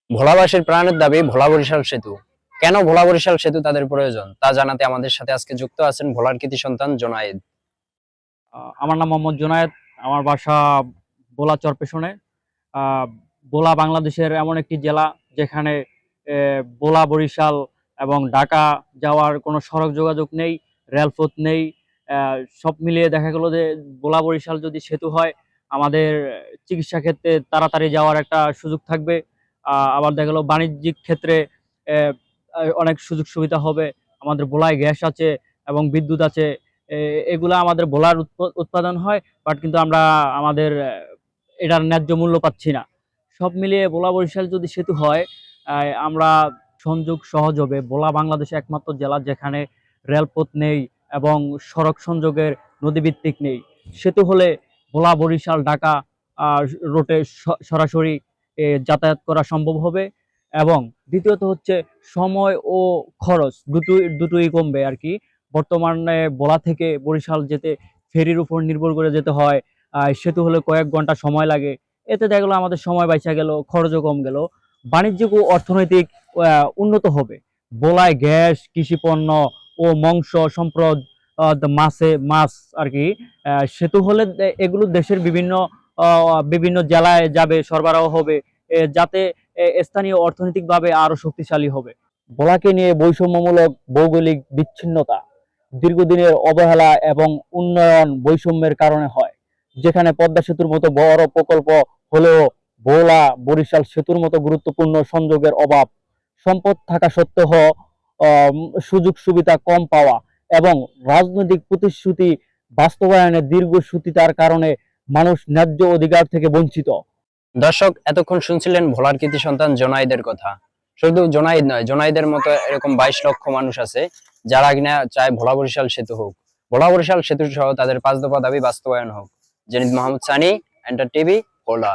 ভোলাবাসীর প্রাণের দাবি ভোলা বরিশাল সেতু। কেন ভোলা বরিশাল সেতু তাদের প্রয়োজন তা জানাতে আমাদের সাথে আজকে যুক্ত আছেন ভোলার কৃতি সন্তান জোনায়েদ। আমার নাম মোহাম্মদ জুনায়েদ। আমার বাসা ভোলা চরপেশনে। আহ, ভোলা বাংলাদেশের এমন একটি জেলা যেখানে ভোলা বরিশাল এবং ঢাকা যাওয়ার কোনো সড়ক যোগাযোগ নেই, রেলপথ নেই। সব মিলিয়ে দেখা গেল যে ভোলা বরিশাল যদি সেতু হয়, আমাদের চিকিৎসা ক্ষেত্রে তাড়াতাড়ি যাওয়ার একটা সুযোগ থাকবে। আবার দেখা গেল বাণিজ্যিক ক্ষেত্রে আহ, অনেক সুযোগ সুবিধা হবে। আমাদের ভোলায় গ্যাস আছে এবং বিদ্যুৎ আছে। এগুলা আমাদের ভোলার উৎপাদন হয়, বাট কিন্তু আমরা আমাদের এটার ন্যায্য মূল্য পাচ্ছি না। সব মিলিয়ে ভোলা বরিশাল যদি সেতু হয়, আমরা সংযোগ সহজ হবে। ভোলা বাংলাদেশে একমাত্র জেলা যেখানে রেলপথ নেই এবং সড়ক সংযোগের নদীভিত্তিক নেই। সেতু হলে ভোলা বরিশাল ঢাকা রুটে সরাসরি যাতায়াত করা সম্ভব হবে। এবং দ্বিতীয়ত হচ্ছে সময় ও খরচ দুটোই কমবে আর কি। বর্তমানে ভোলা থেকে বরিশাল যেতে ফেরির উপর নির্ভর করে যেতে হয়। সেতু হলে কয়েক ঘন্টা সময় লাগে। এতে দেখা গেলো আমাদের সময় বাইচা গেল, খরচও কম গেল, বাণিজ্যিক ও অর্থনৈতিক উন্নত হবে। ভোলায় গ্যাস, কৃষি পণ্য ও মাংস সম্পদ, মাছ আর কি। সেতু হলে এগুলো দেশের বিভিন্ন জেলায় যাবে, সরবরাহ হবে, যাতে স্থানীয় অর্থনৈতিকভাবে আরো শক্তিশালী হবে। ভোলাকে নিয়ে বৈষম্যমূলক ভৌগোলিক বিচ্ছিন্নতা, দীর্ঘদিনের অবহেলা এবং উন্নয়ন বৈষম্যের কারণে হয়। যেখানে পদ্মা সেতুর মতো বড় প্রকল্প হলেও ভোলা বরিশাল সেতুর মতো গুরুত্বপূর্ণ সংযোগের অভাব, সম্পদ থাকা সত্ত্বেও সুযোগ সুবিধা কম পাওয়া এবং রাজনৈতিক প্রতিশ্রুতি বাস্তবায়নে দীর্ঘসূত্রিতার কারণে মানুষ ন্যায্য অধিকার থেকে বঞ্চিত। দর্শক, এতক্ষণ শুনছিলেন ভোলার কৃতি সন্তান জোনায়েদের কথা। শুধু জোনায়েদ নয়, জোনায়েদের মতো এরকম 22 লক্ষ মানুষ আছে যারা কিনা চায় ভোলা বরিশাল সেতু হোক, ভোলা বরিশাল সেতু সহ তাদের 5 দফা দাবি বাস্তবায়ন হোক। জেনিদ মোহাম্মদ সানি, এন্টার টিভি, ভোলা।